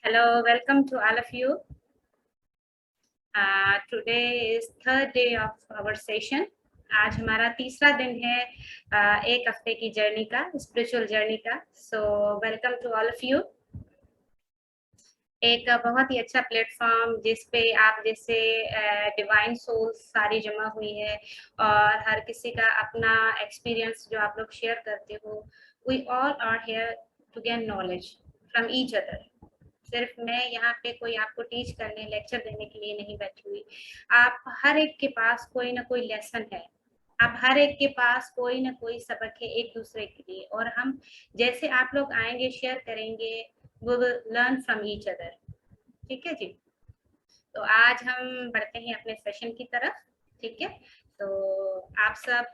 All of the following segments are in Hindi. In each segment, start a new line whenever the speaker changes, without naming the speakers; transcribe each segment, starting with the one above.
Hello, welcome to all of you. Today is third day of our session. आज हमारा तीसरा दिन है एक हफ्ते की जर्नी का, स्पिरिचुअल जर्नी का. So welcome to all of you. एक बहुत ही अच्छा प्लेटफॉर्म जिस पे आप जैसे डिवाइन सोल्स सारी जमा हुई है और हर किसी का अपना एक्सपीरियंस जो आप लोग शेयर करते हो. We all are here to gain knowledge from each other. सिर्फ मैं यहाँ पे कोई आपको टीच करने लेक्चर देने के लिए नहीं बैठी हुई. आप हर एक के पास कोई ना कोई लेसन है. आप हर एक के पास कोई ना कोई सबक है एक दूसरे के लिए. और हम जैसे आप लोग आएंगे शेयर करेंगे, we will learn from each other. ठीक है जी. तो आज हम बढ़ते हैं अपने सेशन की तरफ. ठीक है, तो आप सब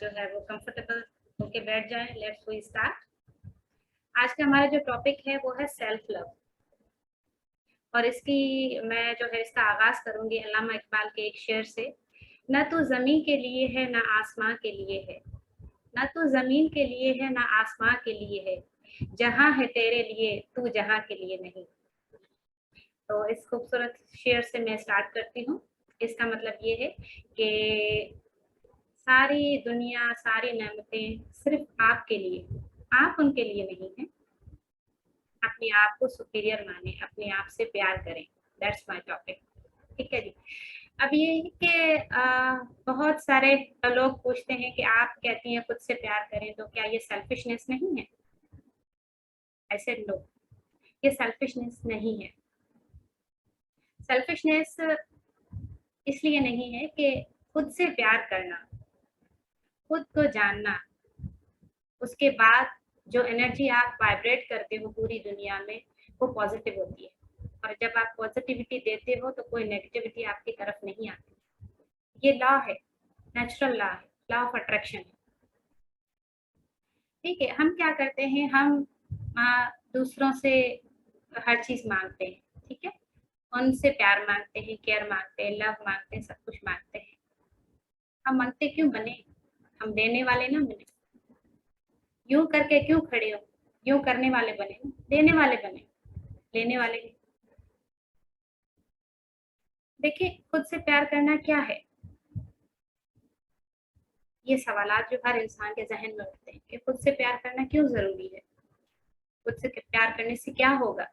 जो है वो कंफर्टेबल होके बैठ जाएं. Let's we start. आज का हमारा जो टॉपिक है वो है सेल्फ लव. और इसकी मैं जो है इसका आगाज करूंगी अल्लामा इकबाल के एक शेर से. न तो जमीन के लिए है ना आसमां के लिए है, न तो जमीन के लिए है ना आसमां के लिए है, जहां है तेरे लिए तू जहां के लिए नहीं. तो इस खूबसूरत शेर से मैं स्टार्ट करती हूँ. इसका मतलब ये है कि सारी दुनिया सारी नेमतें सिर्फ आपके लिए, आप उनके लिए नहीं है. अपने आप को सुपीरियर माने, अपने आप से प्यार करें. That's my topic. ठीक है जी. अब ये है कि बहुत सारे लोग पूछते हैं कि आप कहती हैं खुद से प्यार करें, तो क्या ये सेल्फिशनेस नहीं है? ऐसे लोग, ये सेल्फिशनेस नहीं है. सेल्फिशनेस इसलिए नहीं है कि खुद से प्यार करना, खुद को जानना, उसके बाद जो एनर्जी आप वाइब्रेट करते हो पूरी दुनिया में वो पॉजिटिव होती है. और जब आप पॉजिटिविटी देते हो तो कोई नेगेटिविटी आपकी तरफ नहीं आती. ये लॉ है, नेचुरल लॉ है, लॉ ऑफ अट्रैक्शन है. ठीक है, हम क्या करते हैं, हम दूसरों से हर चीज मांगते हैं. ठीक है, उनसे प्यार मांगते हैं, केयर मांगते हैं, लव मांगते हैं, सब कुछ मांगते हैं. हम मांगते क्यों बने? हम देने वाले ना बने. यूं करके क्यों खड़े हो? यूं करने वाले बने, देने वाले बने, लेने वाले. देखिए, खुद से प्यार करना क्या है, ये सवालात जो हर इंसान के जहन में उठते हैं कि खुद से प्यार करना क्यों जरूरी है, खुद से प्यार करने से क्या होगा.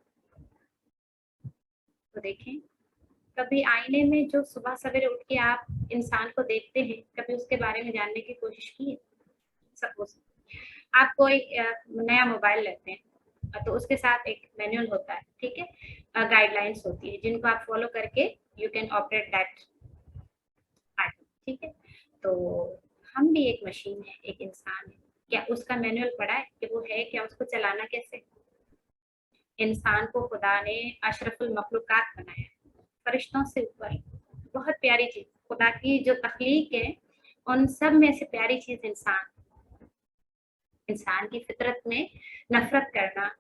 तो देखें, कभी आईने में जो सुबह सवेरे उठ के आप इंसान को देखते हैं, कभी उसके बारे में जानने की कोशिश की है? सपोज आप कोई नया मोबाइल लेते हैं तो उसके साथ एक मैनुअल होता है. ठीक है, गाइडलाइंस होती है जिनको आप फॉलो करके you can operate that item. ठीक है, तो हम भी एक मशीन है, एक इंसान है. क्या उसका मैनुअल पढ़ा है कि वो है क्या, उसको चलाना कैसे? इंसान को खुदा ने अशरफुल मखलूकात बनाया, फरिश्तों से ऊपर. बहुत प्यारी चीज, खुदा की जो तख्लीक है उन सब में से प्यारी चीज इंसान. इंसान की फितरत में नफरत करना,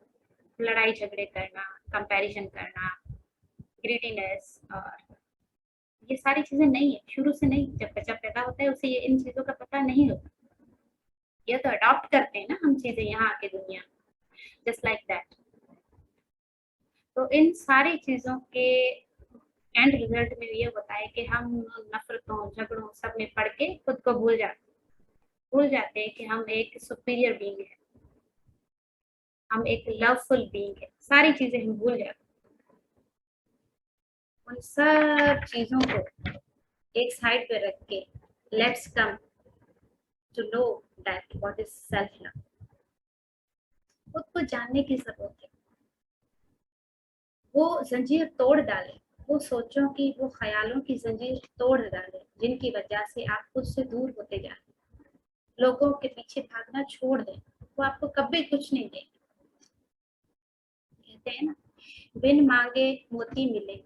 लड़ाई झगड़े करना, कंपैरिजन करना, ग्रीडीनेस, और ये सारी चीजें नहीं है शुरू से. नहीं, जब बच्चा पैदा होता है उसे ये इन चीजों का पता नहीं होता. ये तो अडॉप्ट करते हैं ना हम चीजें यहाँ आके दुनिया, जस्ट लाइक दैट. तो इन सारी चीजों के एंड रिजल्ट में ये होता है कि हम नफरतों झगड़ों सब में पड़ के खुद को भूल जाते हैं कि हम एक सुपीरियर बीइंग है, हम एक लवफुल बीइंग है. सारी चीजें हम भूल जाते हैं. उन सब चीजों को एक साइड पे रख के let's come to know that what is self love. खुद को जानने की जरूरत है. वो जंजीर तोड़ डाले, वो सोचों की, वो ख्यालों की जंजीर तोड़ डाले जिनकी वजह से आप खुद से दूर होते जा रहे. लोगों के पीछे भागना छोड़ दें, वो आपको कभी कुछ नहीं देंगे. कहते हैं ना, बिन मांगे मोती मिले,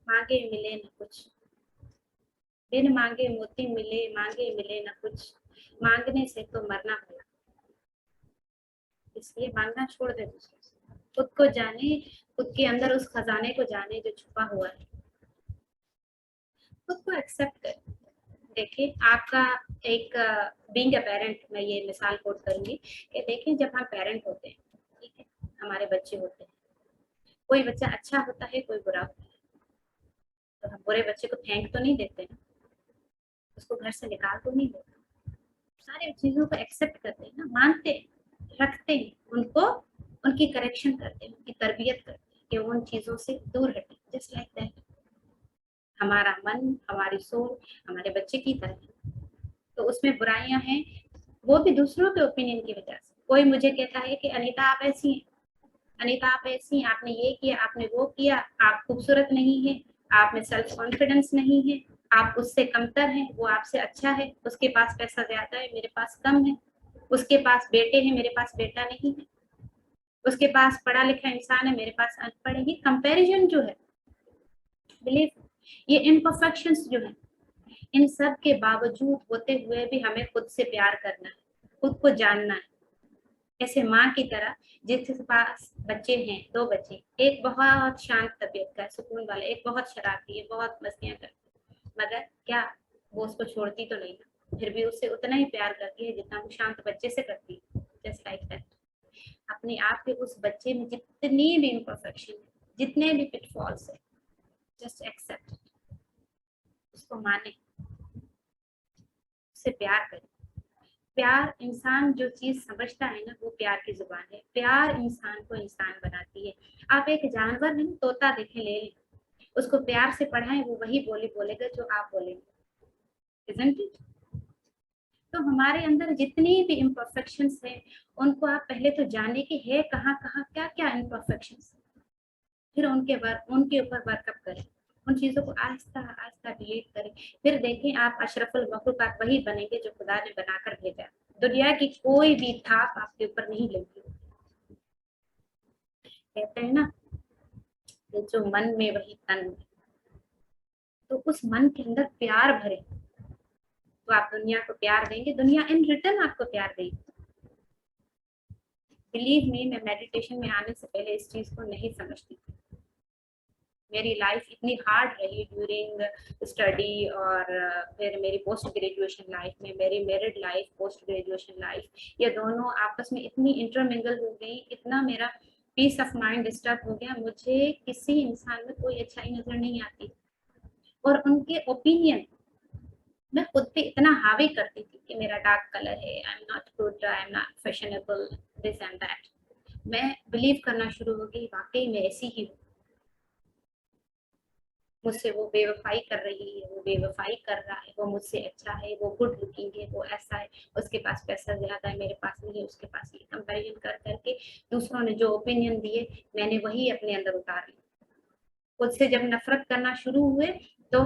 मांगे मिले न कुछ. बिन मांगे मोती मिले, मांगे मिले न कुछ. मांगने से तो मरना भला. इसलिए मांगना छोड़ दे दूसरों से. खुद को जाने, खुद के अंदर उस खजाने को जाने जो छुपा हुआ है. खुद को एक्सेप्ट करें. देखिए, आपका एक बीइंग अ पेरेंट, मैं ये मिसाल कोट करूंगी कि देखिए जब हम पेरेंट होते हैं, ठीक है, हमारे बच्चे होते हैं, कोई बच्चा अच्छा होता है, कोई बुरा होता है, तो हम बुरे बच्चे को फेंक तो नहीं देते ना, उसको घर से निकाल तो नहीं देते, सारी चीजों को एक्सेप्ट करते हैं ना, मानते हैं, रखते हैं उनको, उनकी करेक्शन करते हैं, उनकी तरबियत करते हैं कि वो उन चीजों से दूर हटे। जस्ट लाइक दैट हमारा मन, हमारी सोच हमारे बच्चे की तरह है। तो उसमें बुराइयां हैं, वो भी दूसरों के ओपिनियन की वजह से। कोई मुझे कहता है कि अनीता आप ऐसी हैं, अनीता आप ऐसी हैं, आपने ये किया, आपने वो किया, आप खूबसूरत नहीं है, आप में सेल्फ कॉन्फिडेंस नहीं है, आप उससे कमतर हैं, वो आपसे अच्छा है, उसके पास पैसा ज्यादा है, मेरे पास कम है, उसके पास बेटे हैं, मेरे पास बेटा नहीं है, उसके पास पढ़ा लिखा इंसान है, मेरे पास अनपढ़ है। ये कंपैरिजन जो है, बिलीव, ये इम्परफेक्शंस जो है, इन सब के बावजूद होते हुए भी हमें खुद से प्यार करना है, खुद को जानना है। ऐसे माँ की तरह जिसके पास बच्चे हैं, 2 बच्चे, एक बहुत शांत तबीयत का है, सुकून वाला, एक बहुत शरारती है, बहुत मस्तियाँ करती है, मगर क्या वो उसको छोड़ती तो नहीं ना, फिर भी उससे उतना ही प्यार करती है जितना वो शांत बच्चे से करती है। जस्ट लाइक दैट अपने आप के उस बच्चे में जितनी भी इम्परफेक्शन है, जितने भी पिटफॉल्स है, जस्ट एक्सेप्ट, उसको माने, उससे प्यार करें। प्यार, इंसान जो चीज समझता है ना, वो प्यार की जुबान है। प्यार इंसान को इंसान बनाती है। आप एक जानवर है ना, तोता देखें, ले लें, उसको प्यार से पढ़ाएं, वो वही बोली बोलेगा जो आप बोलेंगे, isn't it? तो हमारे अंदर जितनी भी इम्परफेक्शंस हैं, उनको आप पहले तो जाने कि है कहाँ कहाँ क्या क्या इम्परफेक्शंस, फिर उनके ऊपर वर्कअप करें, उन चीजों को आहिस्ता आहिस्ता डिलीट करें। फिर देखें आप अशरफुल मखलूकात वही बनेंगे जो खुदा ने बनाकर भेजा। दुनिया की कोई भी थाप आपके ऊपर नहीं लगी। कहते हैं ना कि जो मन में वही तन में, तो उस मन के अंदर प्यार भरे, तो आप दुनिया को प्यार देंगे, दुनिया इन रिटर्न आपको प्यार देगी। बिलीव मी, मैं मेडिटेशन में आने से पहले इस चीज को नहीं समझती थी। मेरी लाइफ इतनी हार्ड रही ड्यूरिंग स्टडी, और फिर मेरी पोस्ट ग्रेजुएशन लाइफ में, मेरी married life, post graduation life, ये दोनों आपस में इतनी इंटरमिंगल हो गई, इतना मेरा पीस ऑफ माइंड डिस्टर्ब हो गया, मुझे किसी इंसान में कोई अच्छाई नजर नहीं आती, और उनके ओपिनियन मैं खुद पे इतना हावी करती थी कि मेरा डार्क कलर है, I am not good, I am not fashionable, this and that. मैं बिलीव करना शुरू हो गई वाकई में ऐसी ही हूँ, मुझसे वो बेवफाई कर रही है, वो बेवफाई कर रहा है, वो मुझसे अच्छा है, वो गुड लुकिंग है, वो ऐसा है, उसके पास पैसा ज्यादा है, मेरे पास नहीं है, उसके पास ये, कंपैरिजन कर करके दूसरों ने जो ओपिनियन दिए मैंने वही अपने अंदर उतार ली। खुद से जब नफरत करना शुरू हुए, तो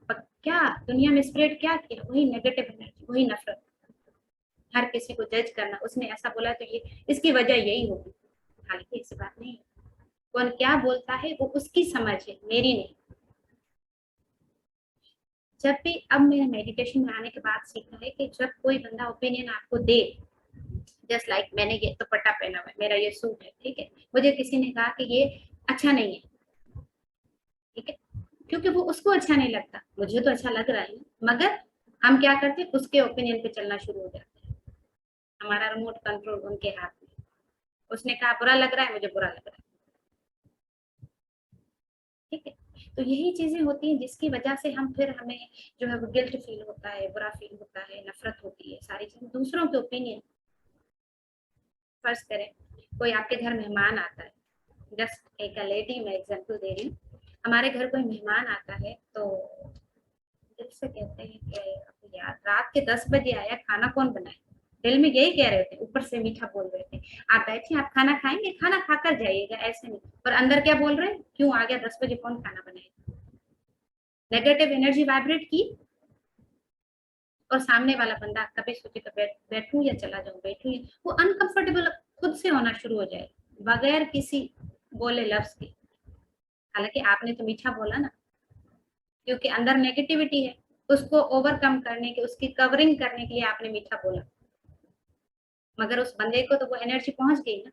क्या दुनिया में स्प्रेड क्या किया, वही नेगेटिव एनर्जी, वही नफरत, हर किसी को जज करना, उसने ऐसा बोला तो ये इसकी वजह यही होगी, हालांकि ऐसी बात नहीं है। कौन क्या बोलता है वो उसकी समझ है, मेरी नहीं। जब भी अब मैंने मेडिटेशन में आने के बाद सीखा है कि जब कोई बंदा ओपिनियन आपको दे, जस्ट लाइक मैंने ये दुपट्टा पहना हुआ है, मेरा ये सूट है, ठीक है, मुझे किसी ने कहा कि ये अच्छा नहीं है, ठीक है, क्योंकि वो उसको अच्छा नहीं लगता, मुझे तो अच्छा लग रहा है, मगर हम क्या करते हैं, उसके ओपिनियन पे चलना शुरू हो जाते हैं। हमारा रिमोट कंट्रोल उनके हाथ में, उसने कहा बुरा लग रहा है, मुझे बुरा लग रहा है, ठीक है। तो यही चीजें होती हैं जिसकी वजह से हम फिर हमें जो है वो गिल्ट फील होता है, बुरा फील होता है, नफरत होती है, सारी चीजें दूसरों के ओपिनियन। फर्ज करें कोई आपके घर मेहमान आता है, जस्ट एक लेडी मैं एग्जांपल दे रही हूँ, हमारे घर कोई मेहमान आता है तो जब से कहते हैं कि यार रात के 10 बजे आया, खाना कौन बनाए, दिल में यही कह रहे थे, ऊपर से मीठा बोल रहे थे, आप बैठिए, आप खाना खाएंगे, खाना खाकर जाइएगा, ऐसे नहीं, और अंदर क्या बोल रहे हैं, क्यों आ गया 10 बजे, कौन खाना बनाए, नेगेटिव एनर्जी वाइब्रेट की। और सामने वाला बंदा कभी सोचेगा बैठूं या चला जाऊं, बैठूं वो अनकंफर्टेबल खुद से होना शुरू हो जाए, बगैर किसी बोले लफ्ज के। हालांकि आपने तो मीठा बोला ना, क्योंकि अंदर नेगेटिविटी है, उसको ओवरकम करने के, उसकी कवरिंग करने के लिए आपने मीठा बोला, मगर उस बंदे को तो वो एनर्जी पहुंच गई ना,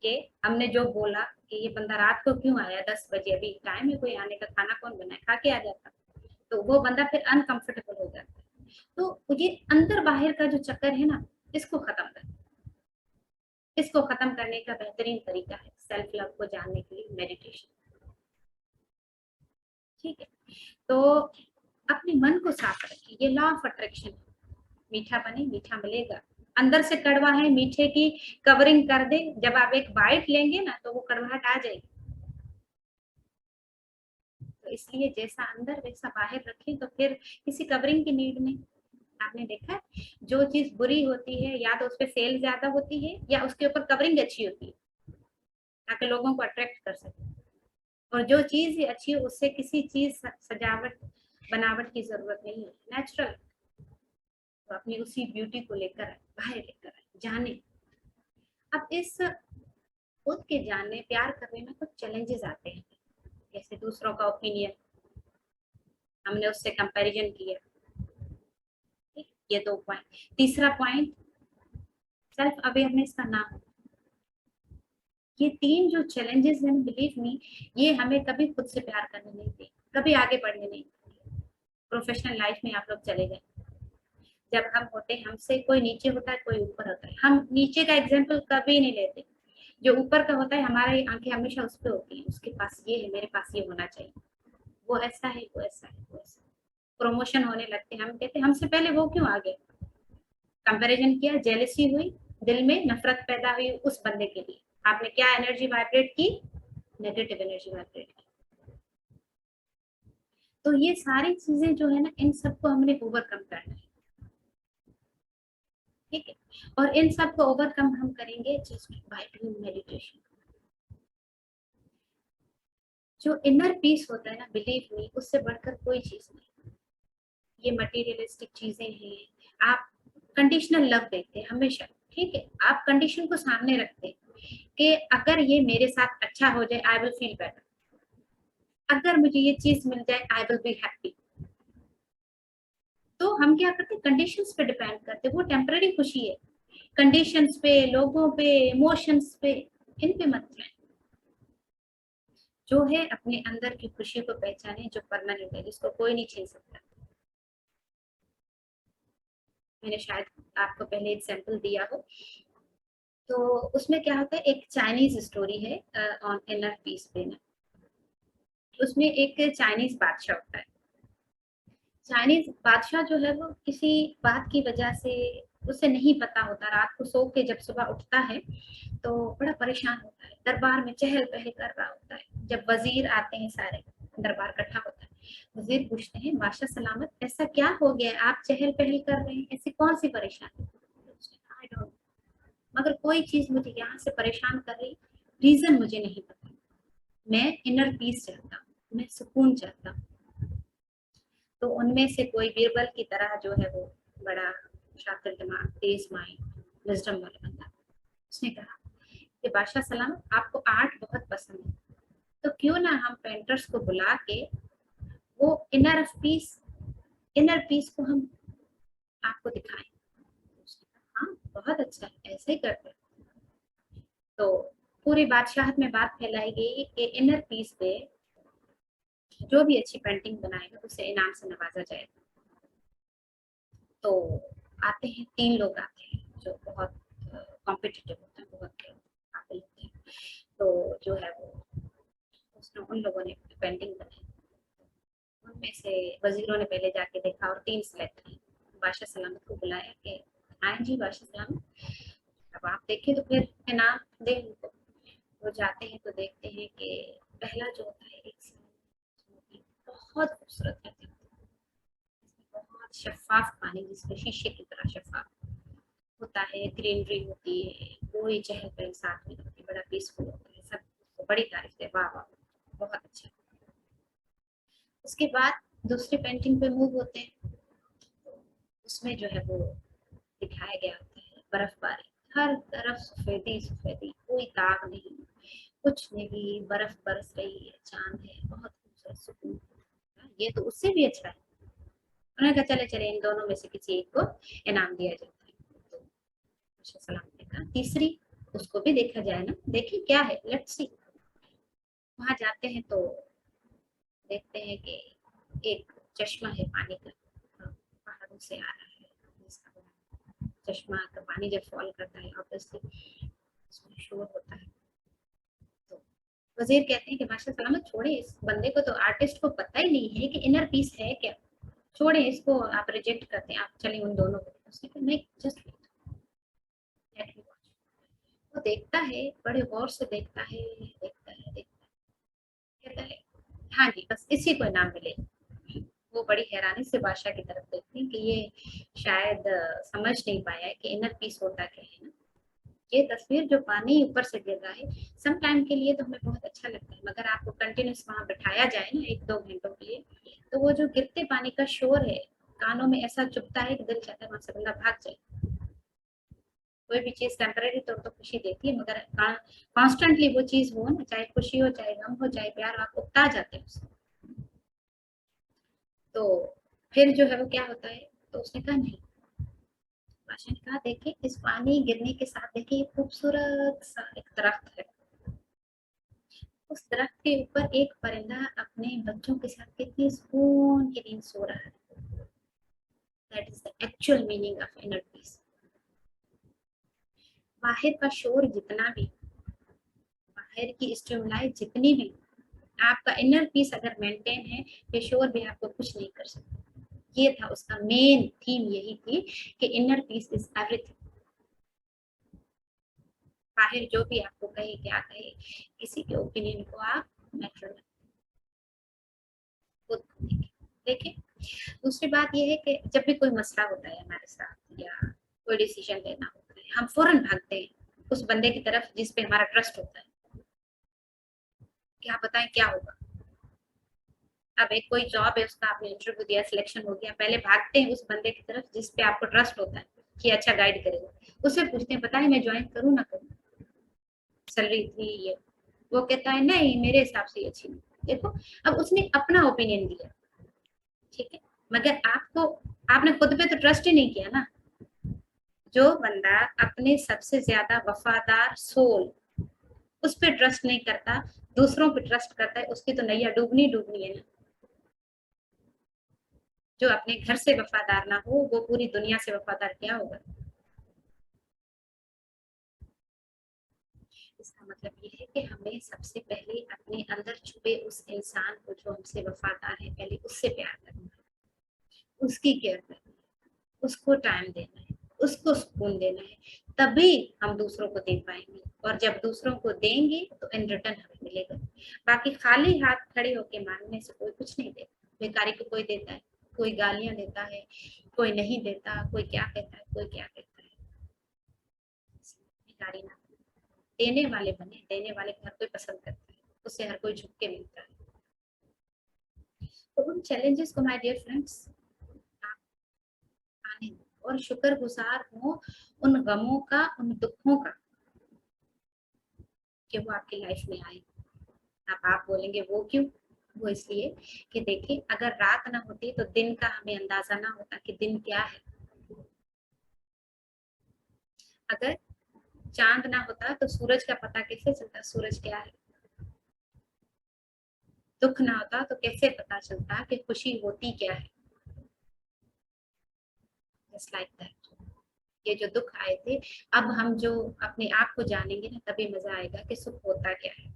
कि हमने जो बोला कि ये बंदा रात को क्यों आया 10 बजे, अभी टाइम है कोई आने का, खाना कौन बनाए, खा के आ जाता, तो वो बंदा फिर अनकंफर्टेबल हो जाता है। तो ये अंदर बाहर का जो चक्कर है ना, इसको खत्म कर, इसको खत्म करने का बेहतरीन तरीका है सेल्फ लव को जानने के लिए मेडिटेशन। ठीक है, तो अपने मन को साफ रखिए, ये लॉ ऑफ अट्रैक्शन है। मीठा बने मीठा मिलेगा, अंदर से कड़वा है, मीठे की कवरिंग कर दे, जब आप एक बाइट लेंगे ना तो वो कड़वाहट आ जाएगी। तो इसलिए जैसा अंदर वैसा बाहर रखें, तो फिर किसी कवरिंग की नीड नहीं। आपने देखा है जो चीज बुरी होती है या तो उस पर सेल ज्यादा होती है या उसके ऊपर कवरिंग अच्छी होती है ताकि लोगों को अट्रैक्ट कर सके, और जो चीज ही अच्छी है उससे किसी चीज सजावट बनावट की जरूरत नहीं है, नेचुरल। तो अपनी उसी ब्यूटी को लेकर बाहर लेकर जाने। अब इस खुद के जानने प्यार करने में कुछ चैलेंजेस आते हैं, जैसे दूसरों का ओपिनियन, हमने उससे कंपैरिजन किया। ये 2 पॉइंट। तीसरा पॉइंट सेल्फ अवेयरनेस का ना हो। ये 3 जो चैलेंजेस हैं, बिलीव मी, ये हमें कभी खुद से प्यार करने नहीं देते, कभी आगे बढ़ने नहीं देते। प्रोफेशनल लाइफ में आप लोग चले गए, जब हम होते हैं हमसे कोई नीचे होता है कोई ऊपर होता है, हम नीचे का एग्जाम्पल कभी नहीं लेते। जो ऊपर का होता है हमारी आंखें हमेशा उस पर होती है, उसके पास ये है मेरे पास ये होना चाहिए, वो ऐसा है वो ऐसा है वो ऐसा। प्रमोशन होने लगते हैं, हम कहते हैं हमसे पहले वो क्यों आ गए। कंपैरिजन किया, जेलसी हुई, दिल में नफरत पैदा हुई उस बंदे के लिए, आपने क्या एनर्जी वाइब्रेट की, नेगेटिव एनर्जी वाइब्रेट की। तो ये सारी चीजें जो है ना, इन सबको हमने ओवरकम करना है। ठीक है, और इन सब को ओवरकम हम करेंगे जस्ट बाय डूइंग मेडिटेशन। जो इनर पीस होता है ना, बिलीव मी, उससे बढ़कर कोई चीज नहीं। ये मटेरियलिस्टिक चीजें हैं, आप कंडीशनल लव देखते हैं हमेशा। ठीक है, आप कंडीशन को सामने रखते हैं कि अगर ये मेरे साथ अच्छा हो जाए आई विल फील बेटर, अगर मुझे ये चीज मिल जाए आई विल बी हैप्पी। तो हम क्या करते हैं, कंडीशंस पे डिपेंड करते हैं, वो टेम्पररी खुशी है। कंडीशंस पे, लोगों पे, इमोशंस पे, इन पे मत जाए। जो है अपने अंदर की खुशी को पहचाने, जो परमानेंट है, जिसको कोई नहीं छीन सकता। मैंने शायद आपको पहले एग्जाम्पल दिया हो। तो उसमें क्या होता है, एक चाइनीज स्टोरी है ऑन इनर पीस पे ना। उसमें एक चाइनीज बादशाह होता है। चाइनीज बादशाह जो है वो किसी बात की वजह से, उसे नहीं पता होता, रात को सो के जब सुबह उठता है तो बड़ा परेशान होता है, दरबार में चहल पहल कर रहा होता है। जब वजीर आते हैं, सारे दरबार इकट्ठा होता है, वजीर पूछते हैं बादशाह सलामत, ऐसा क्या हो गया, आप चहल पहल कर रहे हैं, ऐसी कौन सी परेशानी। आई डोंट, मगर कोई चीज मुझे यहाँ से परेशान कर रही, रीजन मुझे नहीं पता। मैं इनर पीस चाहता हूँ, मैं सुकून चाहता हूँ। तो उनमें से कोई बीरबल की तरह जो है वो बड़ा शातिर दिमाग, तेज माइंड, विजडम वाला बंदा, उसने कहा कि बादशाह सलाम, आपको आर्ट बहुत पसंद है, तो क्यों ना हम पेंटर्स को बुला के वो इनर पीस को हम आपको दिखाएं। हाँ बहुत अच्छा है, ऐसे ही करते हैं। तो पूरी बादशाहत में बात फैलाई गई कि इनर पीस पे जो भी अच्छी पेंटिंग बनाएगा उसे इनाम से नवाजा जाएगा। तो आते हैं 3 लोग आते हैं जो बहुत कॉम्पिटिटिव होते हैं, बहुत काबिल होते हैं। तो जो है वो उसने उन लोगों ने पेंटिंग बनाई, उनमें से वजीरों ने पहले जाके देखा और 3 सिलेक्ट किए। बादशाह सलामत को बुलाया कि आए जी बादशाह सलामत, अब आप देखें तो फिर इनाम दे उनको। वो जाते हैं तो देखते हैं कि पहला जो होता है एक बहुत खूबसूरत है, बहुत शफाफ पानी जिसमें शीशे की तरह शफाफ होता है, ग्रीनरी होती है, कोई चहल पहल साथ में होती है, बड़ा पीसफुल होता है, सब बड़ी तारीफ है, वाह वाह बहुत अच्छा। उसके बाद दूसरी पेंटिंग पे मूव होते हैं। उसमें जो है वो दिखाया गया होता है बर्फबारी, हर तरफ सफेदी सफेदी, कोई दाग नहीं, कुछ नहीं, बर्फ बरस रही है, चांद है, बहुत खूबसूरत सुकून। ये तो उससे भी अच्छा है। उन्होंने कहा चले चले इन दोनों में से किसी एक को इनाम दिया जाता है। तो सलाम ने कहा तीसरी उसको भी देखा जाए ना, देखिए क्या है, लेट्स सी। वहां जाते हैं तो देखते हैं कि एक चश्मा है पानी का, पहाड़ों से आ रहा है, चश्मा का पानी जब फॉल करता है ऑब्वियसली शोर होता है। तो वजीर कहते हैं कि बादशाह सलामत छोड़े इस बंदे को, तो आर्टिस्ट को पता ही नहीं है कि इनर पीस है क्या, छोड़े इसको, आप रिजेक्ट करते हैं, आप चलिए उन दोनों को। उसने कहा नहीं, जस्ट लेट मी वॉच। वो देखता है, बड़े गौर से देखता है, देखता है, देखता है, कहता है हाँ जी बस इसी को इनाम मिलेगा। वो बड़ी हैरानी से बादशाह की तरफ देखते हैं कि ये शायद समझ नहीं पाया है कि इनर पीस होता क्या है ना। ये तस्वीर जो पानी ऊपर से गिर रहा है, सम टाइम के लिए तो हमें बहुत अच्छा लगता है, मगर आपको कंटिन्यूस वहां बिठाया जाए ना 1-2 घंटों के लिए, तो वो जो गिरते पानी का शोर है कानों में ऐसा चुभता है कि दिल चाहता है वहां से बंदा भाग जाए। कोई भी चीज टेम्परेरी तौर तो खुशी देती है, मगर कॉन्स्टेंटली वो चीज हो ना, चाहे खुशी हो, चाहे गम हो, चाहे प्यार, आप उकता जाते हैं उससे। तो फिर जो है वो क्या होता है, तो उसने कहा नहीं। बादशाह ने कहा देखिए इस पानी गिरने के साथ देखिए खूबसूरत सा एक दरख्त है, उस दरख्त के ऊपर एक परिंदा अपने बच्चों के साथ कितनी सुकून की नींद सो रहा है। That is the actual meaning of inner peace. बाहर का शोर जितना भी, बाहर की स्टिमुलाई जितनी भी, आपका इनर पीस अगर मेंटेन है, ये शोर भी आपको कुछ नहीं कर सकता। ये था उसका मेन थीम, यही थी कि इनर पीस इज एवरीथिंग। बाहर जो भी आपको कहे, क्या कहे, किसी के ओपिनियन को आप मैटर खुद देखें। देखें। दूसरी बात यह है कि जब भी कोई मसला होता है हमारे साथ या कोई डिसीजन लेना होता है, हम फौरन भागते हैं उस बंदे की तरफ जिस पे हमारा ट्रस्ट होता है, क्या बताएं क्या होगा। अब एक कोई जॉब है, उसका आपने इंटरव्यू दिया, सिलेक्शन हो गया, पहले भागते हैं उस बंदे की तरफ जिस पे आपको ट्रस्ट होता है कि अच्छा गाइड करेगा। उससे पूछते हैं पता है मैं ज्वाइन करूँ ना करूँ, सैलरी इतनी ये, वो कहता है नहीं मेरे हिसाब से अच्छी नहीं। देखो, अब उसने अपना ओपिनियन दिया, ठीक है, मगर आपको, आपने खुद पे तो ट्रस्ट ही नहीं किया ना। जो बंदा अपने सबसे ज्यादा वफादार सोल, उस पर ट्रस्ट नहीं करता, दूसरों पे ट्रस्ट करता है, उसकी तो नैया डूबनी डूबनी है ना। जो अपने घर से वफादार ना हो, वो पूरी दुनिया से वफादार क्या होगा। इसका मतलब ये है कि हमें सबसे पहले अपने अंदर छुपे उस इंसान को जो हमसे वफादार है, पहले उससे प्यार करना है, उसकी केयर करना है, उसको टाइम देना है, उसको सुकून देना है, तभी हम दूसरों को दे पाएंगे। और जब दूसरों को देंगे तो इन रिटर्न हमें मिलेगा। बाकी खाली हाथ खड़े होके मांगने से कोई कुछ नहीं देता। बेकारी को कोई देता है, कोई गालियां देता है, कोई नहीं देता, कोई क्या कहता है, कोई क्या कहता है। बेकारी ना, देने वाले बने, देने वाले को हर कोई पसंद करता है, उससे हर कोई झुक के मिलता है। तो उन चैलेंजेस को माय डियर फ्रेंड्स आप आने दो और शुक्रगुजार हो उन गमों का, उन दुखों का, कि वो आपकी लाइफ में आए। अब आप बोलेंगे वो क्यों, वो इसलिए कि देखिए अगर रात ना होती तो दिन का हमें अंदाजा ना होता कि दिन क्या है। अगर चांद ना होता तो सूरज का पता कैसे चलता सूरज क्या है। दुख ना होता तो कैसे पता चलता कि खुशी होती क्या है। जस्ट लाइक दैट, ये जो दुख आए थे, अब हम जो अपने आप को जानेंगे ना, तभी मजा आएगा कि सुख होता क्या है।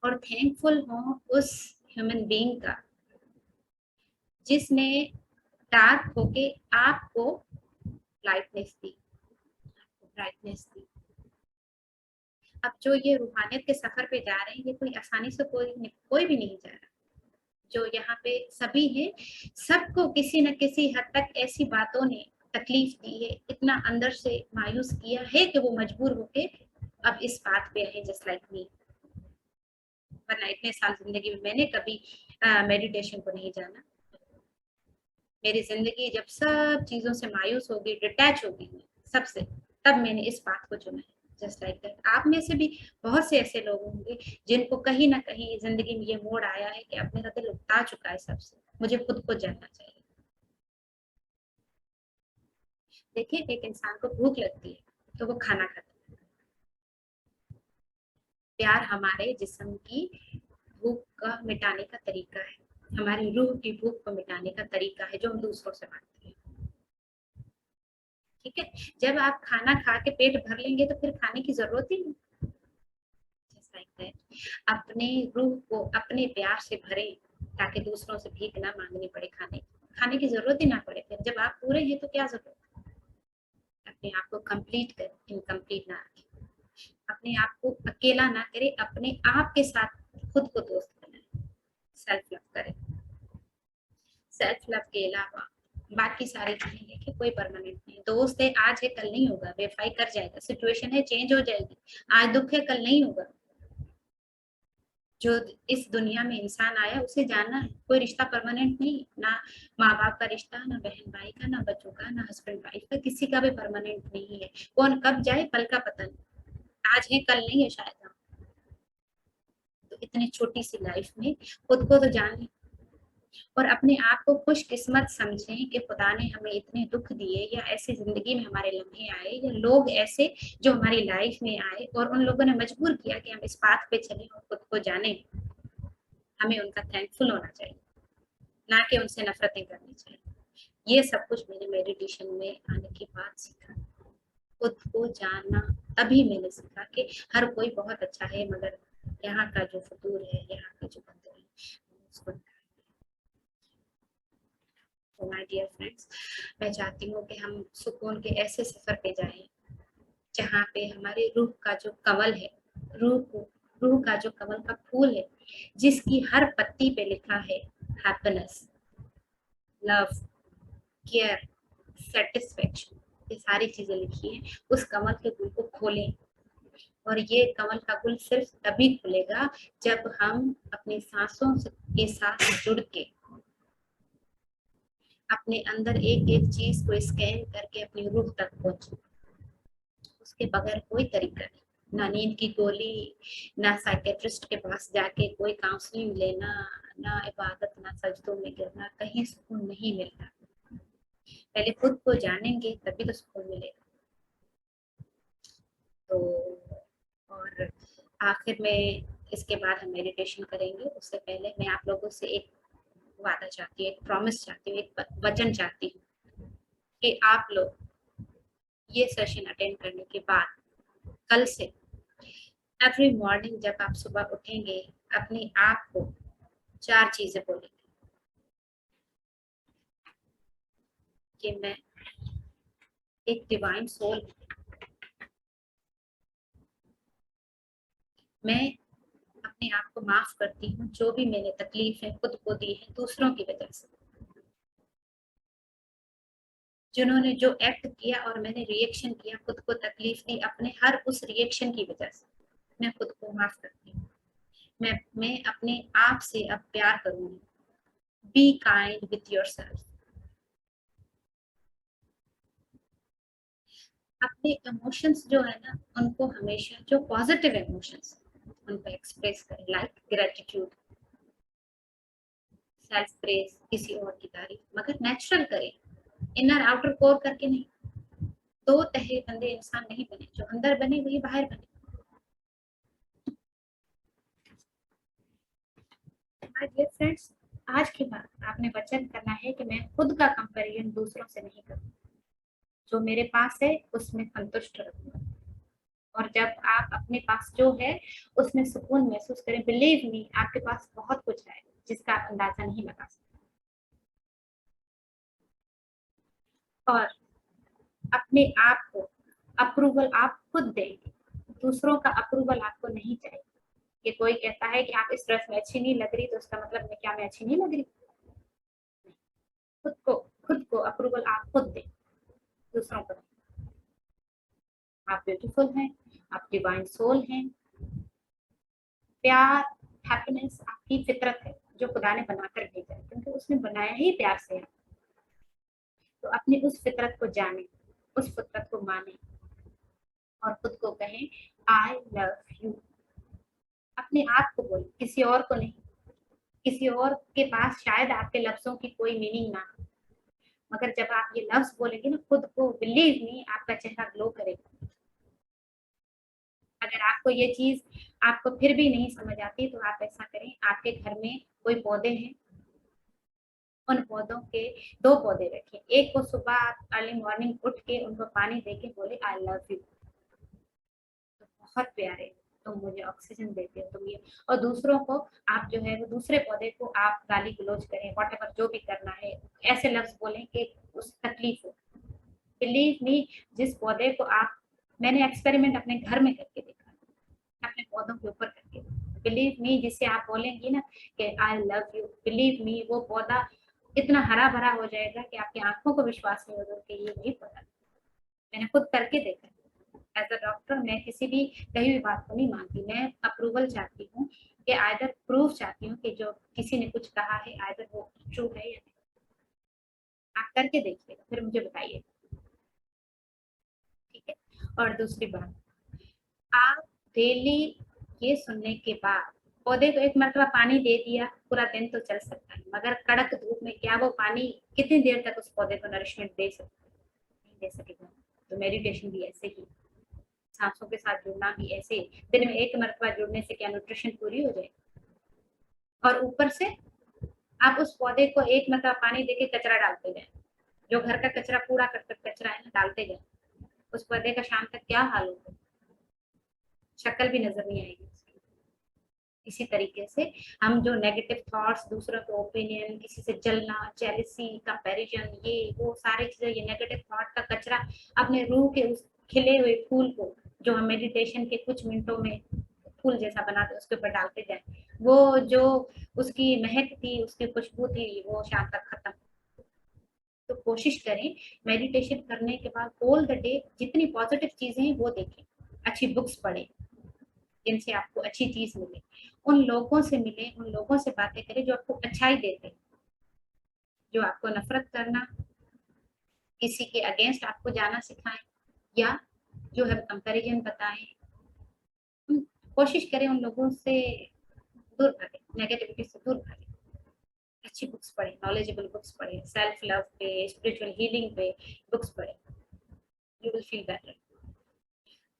और थैंकफुल हो उस ह्यूमन बीइंग का जिसने डार्क होके आपको लाइटनेस दी, आपको ब्राइटनेस दी। अब जो ये रूहानियत के सफर पे जा रहे हैं, ये कोई आसानी से कोई भी नहीं जा रहा। जो यहाँ पे सभी हैं, सबको किसी न किसी हद तक ऐसी बातों ने तकलीफ दी है, इतना अंदर से मायूस किया है कि वो मजबूर होके अब इस बात पे आए, जस्ट लाइक मी। वरना इतने साल जिंदगी में मैंने कभी मेडिटेशन को नहीं जाना। मेरी जिंदगी जब सब चीजों से मायूस होगी, डिटैच होगी सबसे, तब मैंने इस बात को चुना है। जस्ट लाइक दैट, आप में से भी बहुत से ऐसे लोग होंगे जिनको कहीं ना कहीं जिंदगी में ये मोड़ आया है कि अब मेरा दिल उगता चुका है सबसे, मुझे खुद को जानना चाहिए। देखिए एक इंसान को भूख लगती है तो वो खाना खाता है। प्यार हमारे जिस्म की भूख का मिटाने का तरीका है, हमारी रूह की भूख को मिटाने का तरीका है जो हम दूसरों से मांगते हैं। ठीक है, जब आप खाना खा के पेट भर लेंगे तो फिर खाने की जरूरत ही नहीं। लाइक दैट, अपने रूह को अपने प्यार से भरें ताकि दूसरों से भीख ना मांगनी पड़े, खाने की जरूरत ही ना पड़े। फिर जब आप पूरे हैं तो क्या जरूरत है? अपने आप को कंप्लीट करें, इनकम्प्लीट ना रखें। अपने आप को अकेला ना करें, अपने आप के साथ खुद को दोस्त बनाएं, सेल्फ लव करें। सेल्फ लव के अलावा बाकी सारी चीजें देखिए कोई परमानेंट नहीं। दोस्त है आज है कल नहीं होगा, वेरीफाई कर जाएगा। सिचुएशन है चेंज हो जाएगी, आज दुख है कल नहीं होगा। जो इस दुनिया में इंसान आया उसे जानना है, कोई रिश्ता परमानेंट नहीं। ना माँ बाप का रिश्ता, ना बहन भाई का, ना बच्चों का, ना हस्बैंड वाइफ का, किसी का भी परमानेंट नहीं है। कौन कब जाए पल का पता नहीं, आज है कल नहीं है शायद। तो इतनी छोटी सी लाइफ में खुद को तो जान लें और अपने आप को खुशकिस्मत समझें कि खुदा ने हमें इतने दुख दिए या ऐसी जिंदगी में हमारे लम्हे आए या लोग ऐसे जो हमारी लाइफ में आए और उन लोगों ने मजबूर किया कि हम इस पाथ पे चलें और खुद को जाने। हमें उनका थैंकफुल होना चाहिए, ना कि उनसे नफरतें करनी चाहिए। ये सब कुछ मैंने मेडिटेशन में आने के बाद सीखा। खुद को जानना तभी मैंने सीखा कि हर कोई बहुत अच्छा है मगर यहाँ का जो फतूर है, यहाँ का जो बंदर है उसको। तो माय डियर फ्रेंड्स, मैं चाहती हूँ कि हम सुकून के ऐसे सफर पे जाएं जहाँ पे हमारे रूह का जो कमल है, रूह को रूह का जो कमल का फूल है, जिसकी हर पत्ती पे लिखा है हैप्पीनेस, लव, केयर, सेटिस्फेक्शन, ये सारी चीजें लिखी है। उस कमल के गुल को खोलें और ये कमल का गुल सिर्फ तभी खुलेगा जब हम अपनी सांसों के साथ जुड़ के अपने अंदर एक एक चीज को स्कैन करके अपनी रूह तक पहुंचे। उसके बगैर कोई तरीका नहीं, ना नींद की गोली, ना साइकेट्रिस्ट के पास जाके कोई काउंसलिंग लेना, ना इबादत, ना सजदों में गिरना, कहीं सुकून नहीं मिलता। पहले खुद को जानेंगे तभी तो सुकून मिलेगा। तो और आखिर में इसके बाद हम मेडिटेशन करेंगे, उससे पहले मैं आप लोगों से एक वादा चाहती हूँ, एक प्रॉमिस चाहती हूँ, एक वचन चाहती हूँ कि आप लोग ये सेशन अटेंड करने के बाद कल से एवरी मॉर्निंग जब आप सुबह उठेंगे अपने आप को 4 चीजें बोलेंगे कि मैं एक डिवाइन सोल, मैं अपने आप को माफ करती हूँ जो भी मैंने तकलीफें खुद को दी है दूसरों की वजह से, जिन्होंने जो एक्ट किया और मैंने रिएक्शन किया, खुद को तकलीफ दी अपने हर उस रिएक्शन की वजह से, मैं खुद को माफ करती हूँ। मैं अपने आप से अब प्यार करूंगी। Be kind with your self. अपने इमोशंस जो है ना उनको हमेशा, जो पॉजिटिव इमोशंस उनको एक्सप्रेस करें, लाइक ग्रेटिट्यूड, सेल्फ प्रेज, किसी और की तारीफ, मगर नेचुरल करें, इनर आउटर कोर करके नहीं। दो तहे बंदे इंसान नहीं बने, जो अंदर बने वही बाहर बने। माय डियर फ्रेंड्स, आज के बाद आपने वचन करना है कि मैं खुद का कंपैरिजन दूसरों से नहीं करूँ, जो मेरे पास है उसमें संतुष्ट रहूंगा। और जब आप अपने पास जो है उसमें सुकून महसूस करें, बिलीव मी आपके पास बहुत कुछ है जिसका आप अंदाजा नहीं लगा सकते। और अपने आप को अप्रूवल आप खुद देंगे, दूसरों का अप्रूवल आपको नहीं चाहिए। कि कोई कहता है कि आप इस ड्रेस में अच्छी नहीं लग रही तो उसका मतलब मैं क्या मैं अच्छी नहीं लग रही? खुद को खुद को अप्रूवल आप खुद दें, दूसरों को नहीं। आप ब्यूटीफुल हैं, आप डिवाइन सोल हैं। प्यार, हैप्पीनेस आपकी फितरत है जो खुदा ने बनाकर भेजा है, क्योंकि उसने बनाया ही प्यार से है। तो अपनी उस फितरत को जाने, उस फितरत को माने और खुद को कहें आई लव यू। अपने आप को बोले, किसी और को नहीं। किसी और के पास शायद आपके लफ्जों की कोई मीनिंग ना हो, मगर जब आप ये लफ्ज बोलेंगे ना खुद को, बिलीव मी आपका चेहरा ग्लो करेगा। अगर आपको ये चीज आपको फिर भी नहीं समझ आती तो आप ऐसा करें, आपके घर में कोई पौधे हैं, उन पौधों के 2 पौधे रखे, एक को सुबह आप अर्ली मॉर्निंग उठ के उनको पानी देके बोले आई लव यू, तो बहुत प्यारे, तुम मुझे ऑक्सीजन देते हो, तुम ये। और दूसरों को आप जो है वो दूसरे पौधे को आप गाली गलौज करें, व्हाटएवर जो भी करना है, ऐसे लफ्ज बोलें कि उस तकलीफ हो। बिलीव मी, जिस पौधे को आप, मैंने एक्सपेरिमेंट अपने घर में करके देखा, अपने पौधों के ऊपर करके, बिलीव मी, जिससे आप बोलेंगी ना कि I love you, believe me, वो पौधा इतना हरा भरा हो जाएगा कि आपकी आंखों को विश्वास नहीं होगा कि ये नहीं पौधा। मैंने खुद करके देखा। एज अ डॉक्टर मैं किसी भी कही हुई बात को नहीं मानती, मैं अप्रूवल चाहती हूँ कि आइदर प्रूफ चाहती हूँ कि जो किसी ने कुछ कहा है आइदर वो ट्रू है या नहीं। आप करके देखिएगा फिर मुझे बताइए, ठीक है। और दूसरी बात, आप डेली ये सुनने के बाद, पौधे को एक मरतबा पानी दे दिया पूरा दिन तो चल सकता है, मगर कड़क धूप में क्या वो पानी कितनी देर तक उस पौधे को नरिशमेंट दे सकता है? नहीं दे सकेगा। तो मेडिटेशन भी ऐसे ही, सांसों के साथ जुड़ना भी ऐसे, दिन में एक मरतबा जुड़ने से क्या न्यूट्रिशन पूरी हो जाए? और ऊपर से आप उस पौधे को एक मरतबा पानी देके कचरा डालते जाए, जो घर का कचरा, कूड़ा करकट कचरा है ना, डालते जाए, उस पौधे का शाम तक क्या हाल होगा? शक्ल भी नजर नहीं आएगी। इसी तरीके से हम जो नेगेटिव थॉट्स, दूसरों के ओपिनियन, किसी से जलना, जेलिसी, कंपैरिजन, ये वो सारी चीजें, ये नेगेटिव थॉट का कचरा अपने रूह के उस खिले हुए फूल को, जो हम मेडिटेशन के कुछ मिनटों में फूल जैसा बनाते उसके ऊपर डालते जाए, वो जो उसकी महक थी, उसकी खुशबू थी, वो शाम तक खत्म। तो कोशिश करें मेडिटेशन करने के बाद ऑल द डे जितनी पॉजिटिव चीजें हैं वो देखें, अच्छी बुक्स पढ़ें जिनसे आपको अच्छी चीज मिले, उन लोगों से मिले, उन लोगों से बातें करें जो आपको अच्छाई देते हैं, जो आपको नफरत करना, किसी के अगेंस्ट आपको जाना सिखाएं, या जो है कंपैरिजन बताएं, कोशिश करें उन लोगों से दूर भागे, नेगेटिविटी से दूर भागे। अच्छी बुक्स पढ़ें, नॉलेजेबल बुक्स पढ़ें, सेल्फ लव पे, स्पिरिचुअल हीलिंग पे बुक्स पढ़ें, यू विल फील बेटर।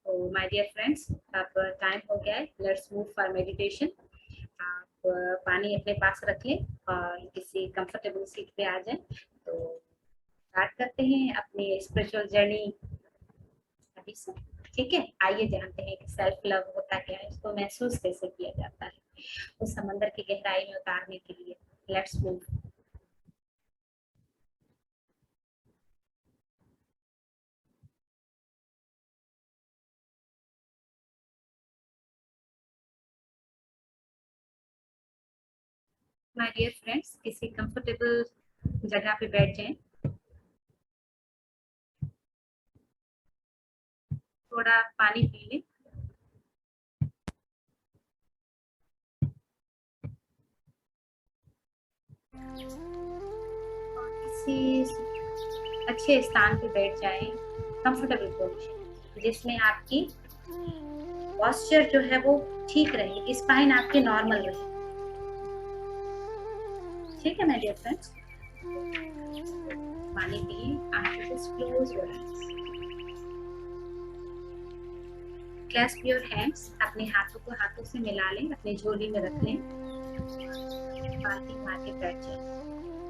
तो माय डियर फ्रेंड्स, अब टाइम हो गया है, लेट्स मूव फॉर मेडिटेशन। आप पानी अपने पास रख लें और किसी कंफर्टेबल सीट पे आ जाएं। तो स्टार्ट करते हैं अपनी स्पिरिचुअल जर्नी अभी से, ठीक है। आइए जानते हैं कि सेल्फ लव होता क्या है, इसको महसूस कैसे किया जाता है, उस समंदर की गहराई में उतारने के लिए let's move. My dear friends, किसी कंफर्टेबल जगह पे बैठ जाएं, थोड़ा पानी पी लें, और किसी अच्छे स्थान पे बैठ जाएं, कंफर्टेबल पोजीशन जिसमें आपकी पॉस्चर जो है वो ठीक रहे, स्पाइन आपकी नॉर्मल रहे, ठीक है माय डियर फ्रेंड्स। पानी पिए, आंखें just close your eyes, clasp your hands, अपने हाथों को हाथों से मिला लें, अपनी झोली में रख लें, बाल्टी मार के बैठ जाए,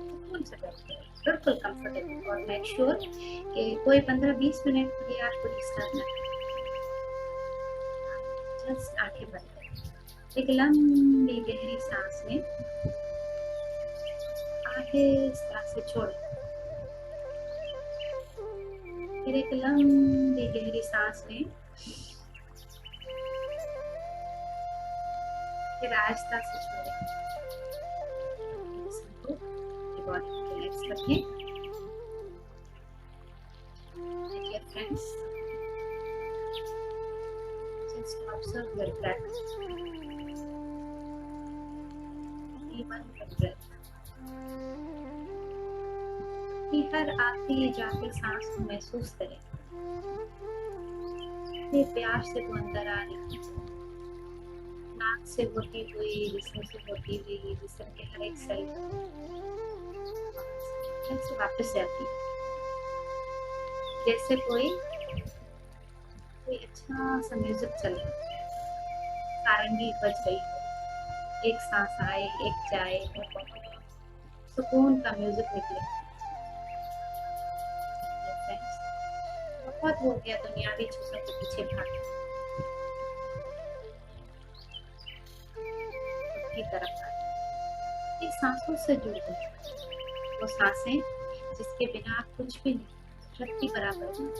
सुकून से बैठ जाए, बिल्कुल कंफर्टेबल, और मेक श्योर कि कोई 15-20 मिनट के लिए आपको डिस्टर्ब ना करे, जस्ट आंखें बंद करें, एक लंबी गहरी सांस में आहिस्ता से छोड़ें, फिर एक लंबी गहरी सांस में, फिर आहिस्ता से छोड़ें, बॉडी को रिलैक्स रखें। Dear friends, just observe your breath, even your breath, कि हर आती जाती सांस को महसूस करें, कितने प्यार से वो अंदर आ रही है, नाक से होती हुई, जिस्म से होती हुई, जिस्म के हर एक सेल से वापस जाती है, जैसे कोई अच्छा सा म्यूजिक चल रहा है, सारंगी बज रही हो, एक सांस आए एक जाए, सुकून का म्यूजिक निकले। फ्रेंड्स, बहुत हो गया दुनियावी चीजों के पीछे भागे, खुद की तरफ आए। ये सांसों से जुड़ गए, वो सांसें जिसके बिना आप कुछ भी नहीं, रत्ती बराबर नहीं।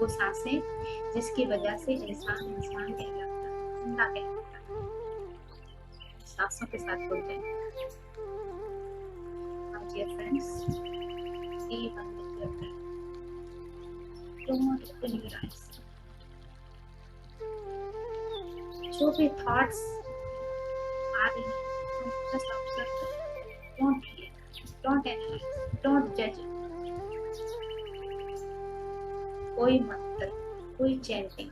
वो सांसें जिसकी वजह से इंसान इंसान कहलाता है, जिंदा कहलाता है। सांसों के साथ जुड़ गए। Our dear friends, be one with your breath. Don't open your eyes. जो भी थॉट्स आ रही हैं, just observe them. Don't react, don't analyze, don't judge it. कोई मंत्र, कोई चैंटिंग,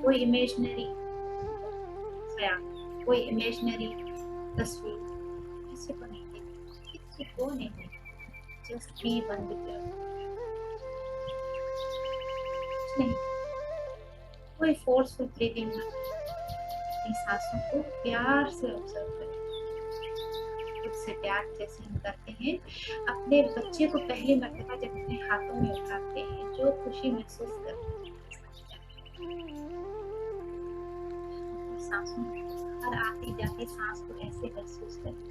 कोई इमेजिनरी ख्याल, कोई इमेजिनरी तस्वीर किसी को नहीं देनी, किसी को नहीं देनी। Just be one with your नहीं, कोई फोर्सफुल ब्रीदिंग ना करें। अपनी सांसों को प्यार से ऑब्जर्व करें। खुद से प्यार जैसे हम करते हैं अपने बच्चे को पहली मर्तबा जब अपने हाथों में उठाते हैं, जो खुशी महसूस करते हैं, सांसों हर आती जाती सांस को ऐसे महसूस करें,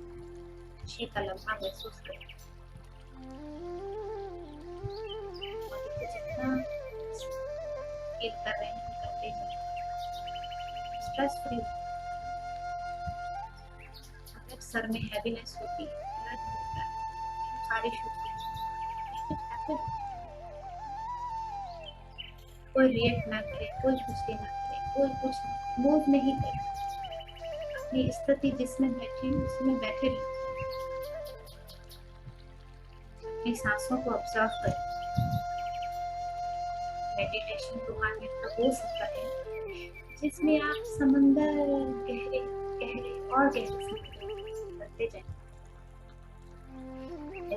खुशी का लम्हा महसूस करें। जितना फील कर रहे हैं करते जाए, स्ट्रेस फ्री। अगर सर में हैवीनेस होती है, दर्द होता है, खारिश होती है, कोई रिएक्ट ना करे, कोई गुस्से ना करे, कोई कुछ मूव नहीं करे, अपनी स्थिति जिसमें बैठे उसमें बैठे रहे। अपनी सांसों को ऑब्जर्व करें। मेडिटेशन रूहानी का वो सफर है जिसमें आप समंदर गहरे गहरे और गहरे से करते जाएं।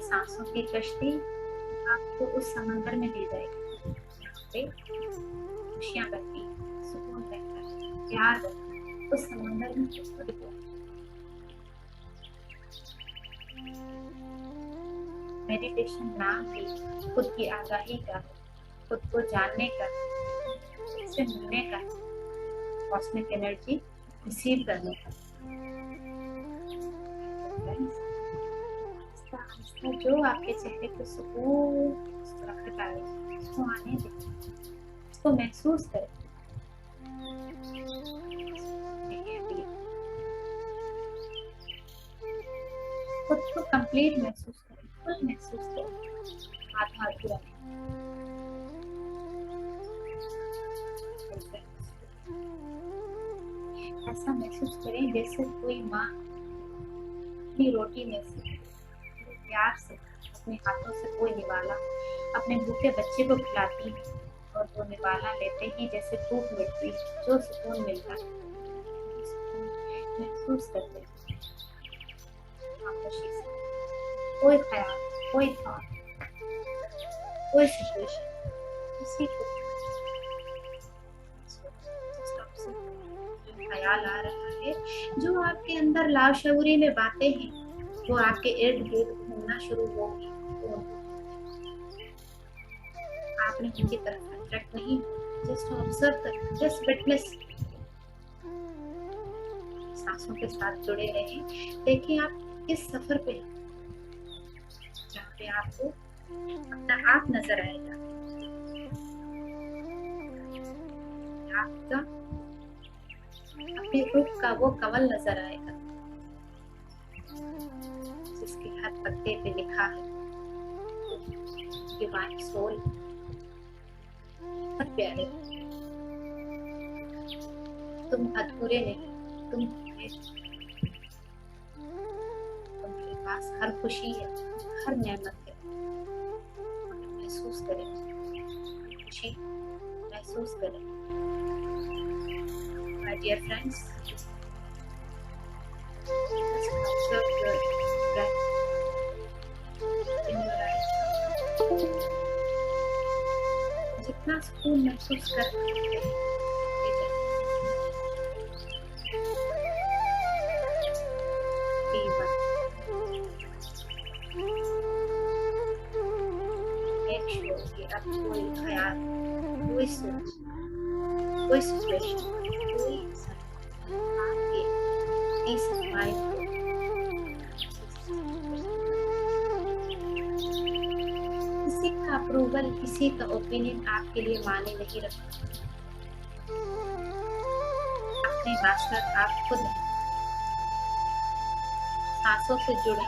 सांसों की कश्ती आपको उस समंदर में ले जाएगी, जहाँ पे खुशियाँ बहती, सुकून बहता है, प्यार बहता है। उस समंदर में खुद को मेडिटेशन नाम ही खुद की आगाही का, खुद को जानने का, इससे मिलने का, कॉस्मिक एनर्जी रिसीव करने का। जो आपके चेहरे पे सुकून सुरक्षित आए, उसको आने दें, उसको महसूस करें। खुद को कंप्लीट महसूस करें, खुद महसूस करें, आधा अधूरा। ऐसा महसूस करें जैसे कोई माँ अपनी रोटी में से प्यार से अपने हाथों से कोई निवाला अपने भूखे बच्चे को खिलाती है, और वो निवाला लेते ही जैसे भूख मिटती है, जो सुकून मिलता है, महसूस करते हैं। कोई ख्याल, कोई थॉट, कोई सिचुएशन, किसी को ख्याल आ रहा है, जो आपके अंदर लाशऊरी में बातें हैं, वो आपके इर्द गिर्द घूमना शुरू होगी। आपने उनकी तरफ अट्रैक्ट नहीं, जस्ट ऑब्जर्व कर, जस्ट विटनेस। सांसों के साथ जुड़े रहें। देखिए आप किस सफर पे हैं, जहाँ पे आपको अपना आप नजर आएगा, आपका अपने रूप का वो कमल नजर आएगा, जिसके हर पत्ते पे लिखा है डिवाइन सोल। बहुत प्यारे, तुम अधूरे नहीं, तुम तुम्हारे पास हर खुशी है, हर नेमत है। महसूस करें, खुशी महसूस करें। My dear friends, just observe your breath in your eyes. जितना सुकून महसूस कर सकते हैं, be one. मेक श्योर कि अब कोई ख़्याल, कोई सोच, कोई सिचुएशन, कोई इंसान आपके पीस ऑफ माइंड को किसी का अप्रूवल, किसी का ओपिनियन आपके लिए मायने नहीं रखता। अपने मास्टर आप खुद हैं। सांसों से जुड़े,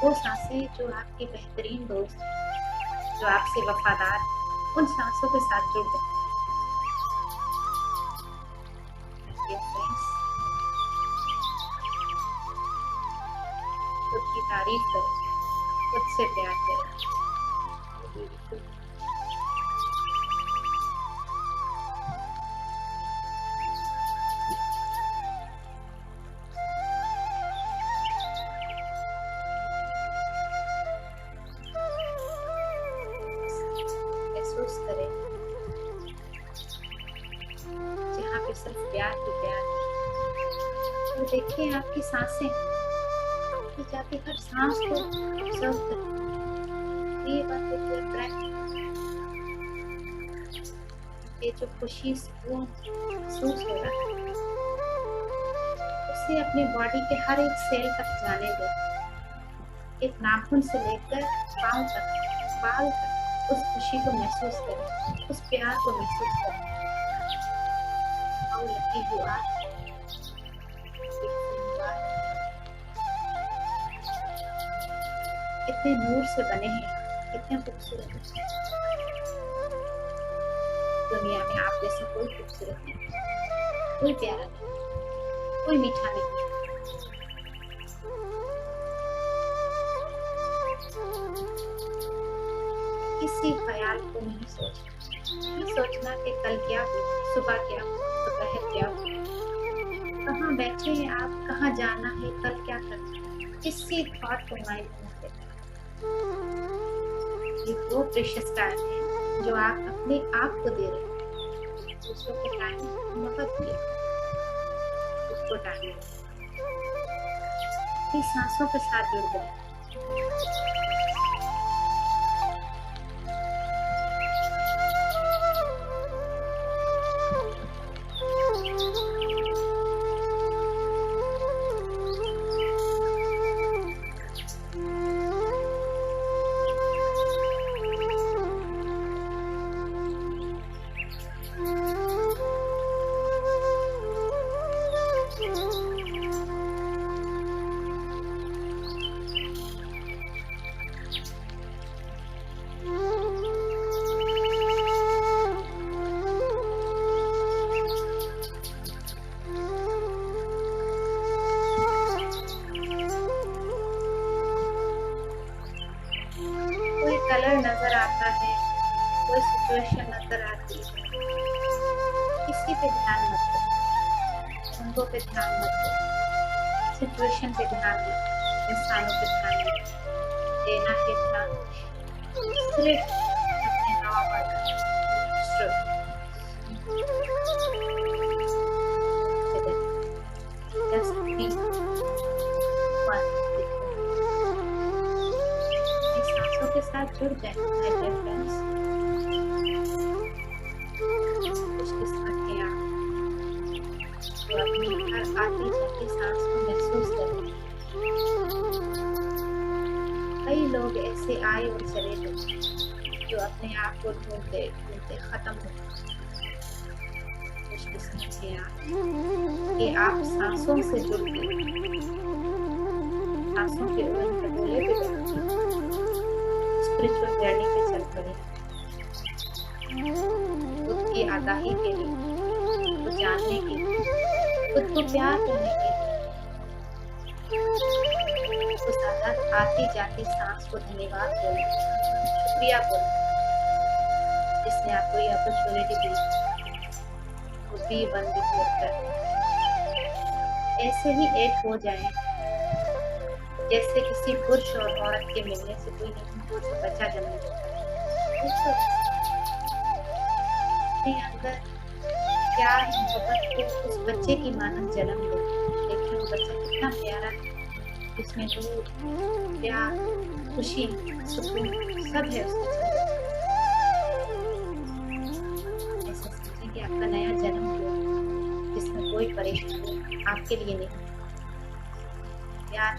वो सांसें जो आपकी बेहतरीन दोस्त हैं, जो आपसे वफादार हैं, उन सांसों के साथ जुड़ गए। Dear friends, खुद की तारीफ करें, खुद से प्यार करें। Beautiful. महसूस करें जहाँ पे सिर्फ प्यार ही प्यार है। तो देखिए आपकी सांसें, आगे जाके हर सांस को ऑब्जर्व करें। ये बात है ब्रेथ, ये जो खुशी सुकून महसूस हो रहा है उसे अपनी बॉडी के हर एक सेल तक जाने दो। एक नाखून से लेकर पाँव तक, बाल तक उस खुशी को महसूस करें, उस प्यार को महसूस करें। How lucky you are, beautiful you are. कितने नूर से बने हैं, कितने खूबसूरत हैं। दुनिया में आप जैसा कोई खूबसूरत नहीं, कोई प्यारा नहीं, कोई मीठा नहीं। किसी ख्याल को नहीं सोचना कि कल क्या हो, सुबह क्या हो, दोपहर क्या हो, कहाँ बैठे हैं आप, कहाँ जाना है, कल क्या करना है। किसी थॉट को माइंड में मत लेना। ये वो प्रेशियस टाइम है जो आप अपने आप को दे रहे हैं। दूसरों को टाइम मत दिए, उसको टाइम अपनी सांसों के साथ जुड़ गए। कलर नजर आता है, कोई सिचुएशन नजर आती है, किसी पे ध्यान मत दो, रंगों पे ध्यान मत दो, सिचुएशन पे ध्यान दो, इंसानों पे ध्यान दो। देना है ध्यान सिर्फ अपने normal just be one with सांसों के साथ जुड़ गए। My dear friends, खुशकिस्मत हैं आप जो अपनी हर आती जाती सांस को महसूस करें। कई लोग ऐसे आए और चले गए जो अपने आप को ढूंढते ढूंढते खत्म हो गए। खुशकिस्मत हैं आप कि आप सांसों से जुड़ गए, सांसों के उड़न खटोले पे स्पिरिचुअल जर्नी पे चल पड़े। खुद की आगाही के लिए, खुद को जानने के लिए, खुद को प्यार करने के लिए उस आती जाती सांस को धन्यवाद बोले, शुक्रिया बोले जिसने आपको ये अपॉर्चुनिटी दी। बी वन विद ऐसे ही एक हो जाए जैसे किसी पुरुष और औरत के मिलने से कोई नहीं से बच्चा जन्म जाता है। अपने अंदर प्यार मोहब्बत को उस बच्चे की मानव जन्म दे। देखिए वो बच्चा कितना प्यारा है, उसमें दूध, प्यार, खुशी, सुकून सब है उसके आपका नया जन्म हुआ, जिसमें कोई परेशानी आपके लिए नहीं। प्यार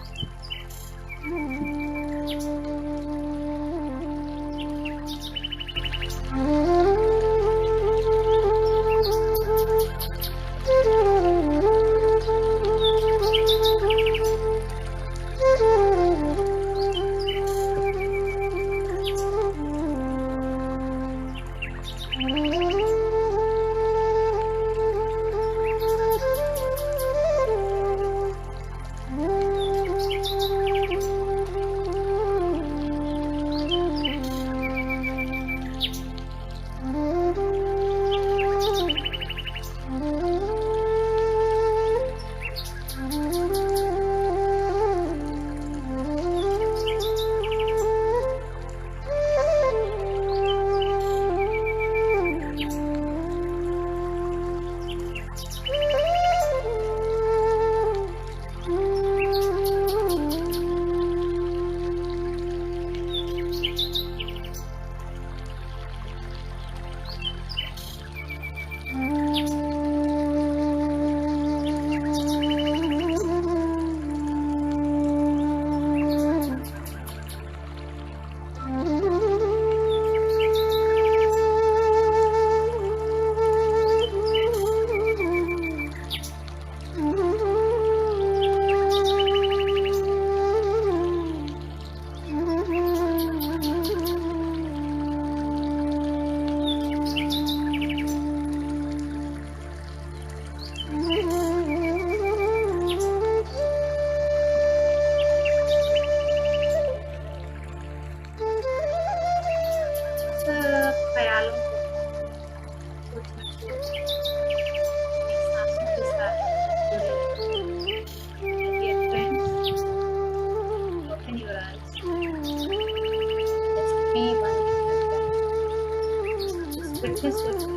सब ख्यालों को सोचना छोड़ अपनी सांसों के साथ जुड़े रहिए। Dear friends, open your eyes. Just be one with yourself. Just witness yourself.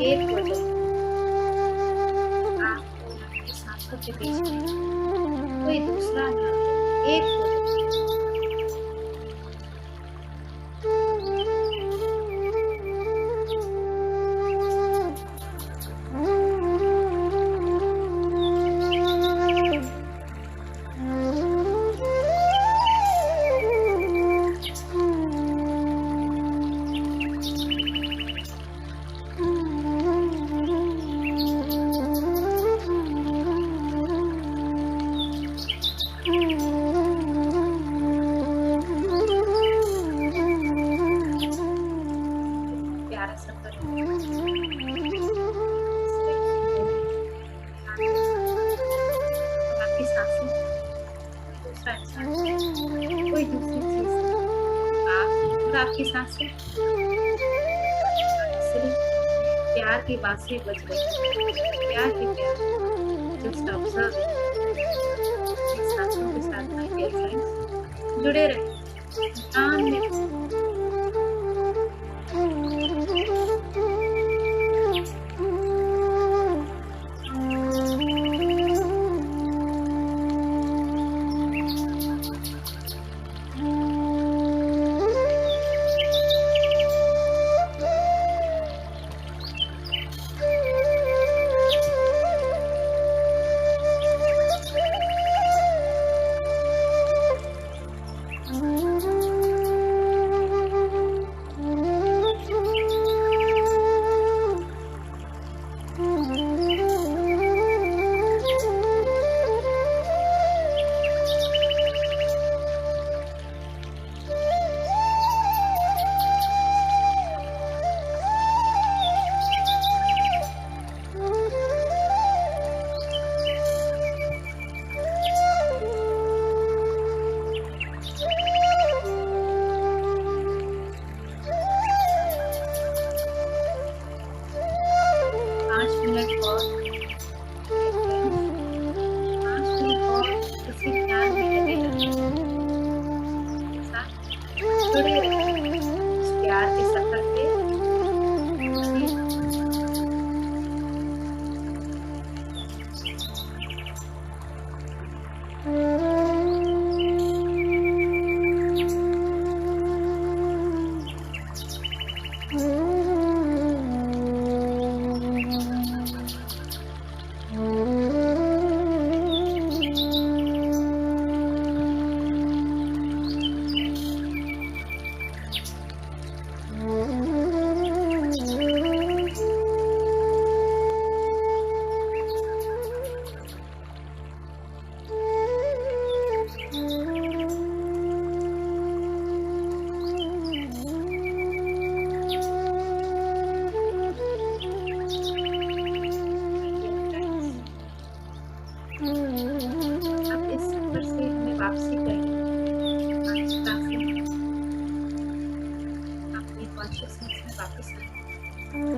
एक हो जाए आपको आपकी सांसों के बीच में कोई दूसरा ना हो। एक हो जाए। प्यारा सा करो। आपकी सांसें दूसरा इंसान कोई दूसरी चीज नहीं। आप और आपकी सांसें सिर्फ प्यार की बातें बज रही हैं। प्यार की प्यार जस्ट ऑब्जर्व सांसों के साथ my dear friends जुड़े रहे। ध्यान में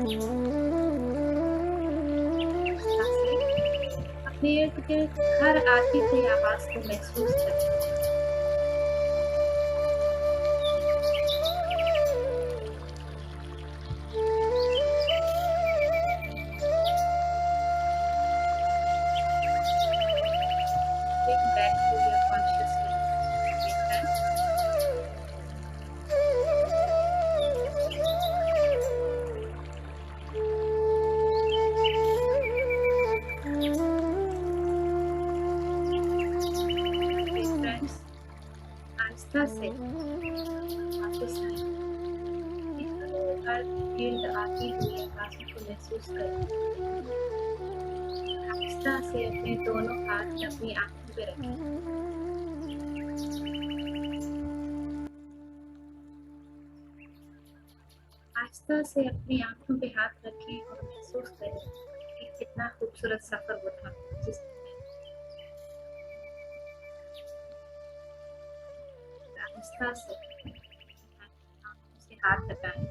आस्था से अपने इर्द गिर्द हर आती हुई आवाज को महसूस करें। Bring back to your consciousness, dear friends. Dear friends, आस्था से वापस आए। अपने हर गिर्द आती हुई आवाज़ों को महसूस करें। आस्था से अपने दोनों हाथ अपनी आंखों पे रखें। आस्था से अपनी आंखों पे हाथ रखें और महसूस करें कि कितना खूबसूरत सफर वो था जिसमें आस्था से आंखों से हाथ हटाएं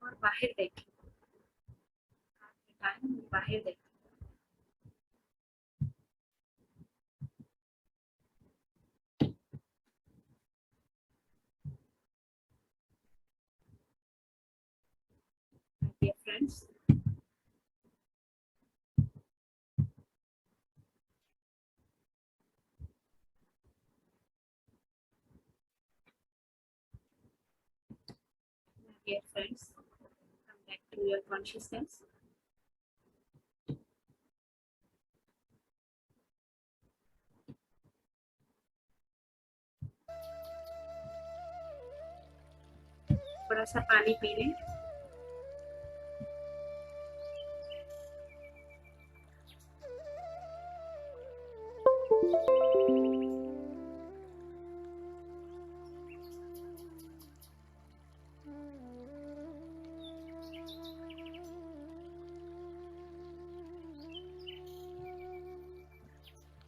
और बाहर देखें। हाथ हटाएं और बाहर देखें। Dear friends, dear friends, come back to your consciousness. थोड़ा सा पानी पी लें।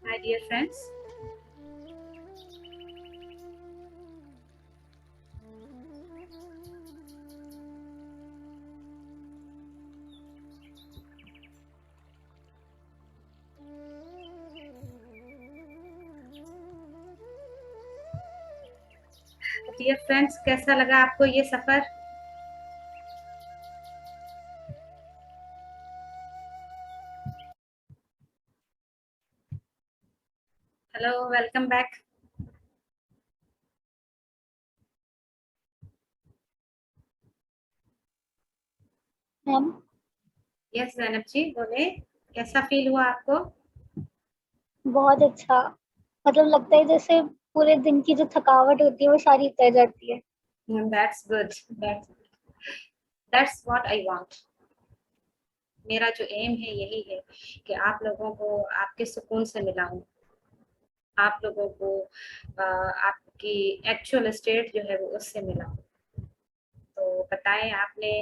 My dear friends, कैसा लगा आपको ये सफर? Hello, welcome back.
Ma'am
yes Zainab ji, बोले कैसा फील हुआ आपको?
बहुत अच्छा, मतलब लगता है जैसे पूरे दिन की जो थकावट होती है वो सारी उतर जाती है।
That's good, that's what I want. मेरा जो एम है यही है कि आप लोगों को आपके सुकून से मिलाऊं, आप लोगों को आपकी एक्चुअल स्टेट जो है वो उससे मिलाऊं। तो बताएं, आपने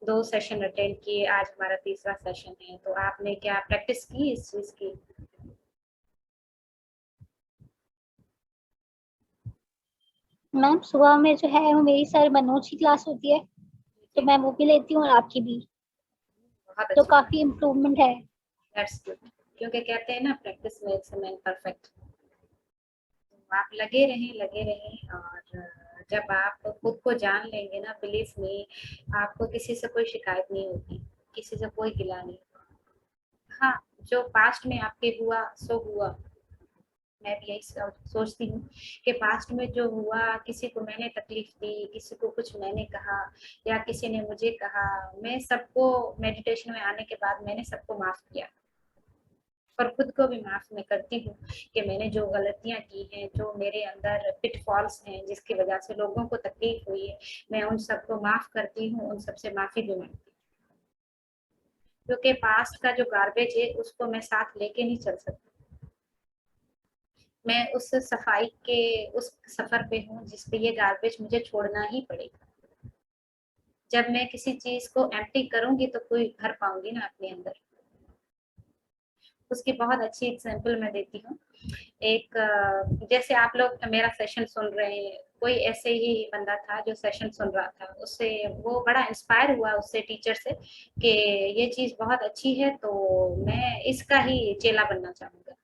2 सेशन अटेंड किए, आज हमारा तीसरा सेशन है, तो आपने क्या प्रैक्टिस की इस चीज की?
मैम सुबह में जो है वो मेरी सर मनोज की क्लास होती है, तो मैं वो भी लेती हूँ और आपकी भी,
बहुत
तो
अच्छी बात,
काफी इम्प्रूवमेंट है।
That's good. क्योंकि कहते हैं ना, practice makes a man perfect. आप लगे रहें और जब आप खुद को जान लेंगे ना, बिलीव मी, आपको किसी से कोई शिकायत नहीं होगी, किसी से कोई गिला नहीं। हाँ, जो पास्ट में आपके हुआ सो हुआ। मैं भी यही सोचती हूँ कि पास्ट में जो हुआ, किसी को मैंने तकलीफ दी, किसी को कुछ मैंने कहा या किसी ने मुझे कहा, मैं सबको मेडिटेशन में आने के बाद मैंने सबको माफ किया और खुद को भी माफ मैं करती हूँ कि मैंने जो गलतियां की हैं, जो मेरे अंदर पिटफॉल्स हैं जिसकी वजह से लोगों को तकलीफ हुई है, मैं उन सबको माफ करती हूँ, उन सबसे माफी भी मांगती हूँ। क्योंकि पास्ट का जो गार्बेज है उसको मैं साथ लेके नहीं चल सकती। मैं उस सफाई के उस सफर पे हूँ जिस पे ये गार्बेज मुझे छोड़ना ही पड़ेगा। जब मैं किसी चीज को एम्प्टी करूंगी तो कोई भर पाऊंगी ना अपने अंदर। उसकी बहुत अच्छी एग्जांपल मैं देती हूँ। एक जैसे आप लोग मेरा सेशन सुन रहे हैं, कोई ऐसे ही बंदा था जो सेशन सुन रहा था, उससे वो बड़ा इंस्पायर हुआ उससे, टीचर से, कि ये चीज़ बहुत अच्छी है, तो मैं इसका ही चेला बनना चाहूँगा।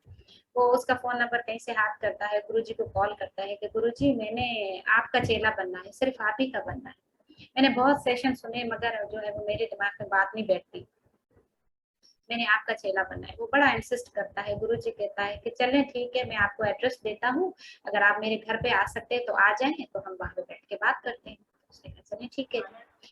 वो उसका फ़ोन नंबर कहीं से हाथ करता है, गुरुजी को कॉल करता है कि गुरुजी मैंने आपका चेला बनना है, सिर्फ़ आप ही का बनना है। मैंने बहुत सेशन सुने मगर जो है वो मेरे दिमाग में बात नहीं बैठती। मैंने आपका चेला बनना है। वो बड़ा इंसिस्ट करता है, गुरुजी कहता है कि चलें ठीक है, मैं आपको एड्रेस देता हूँ, अगर आप मेरे घर पे आ सकते हैं तो आ जाएँ, तो हम वहाँ पे बैठ के बात करते हैं। उसने कहा चलें ठीक है।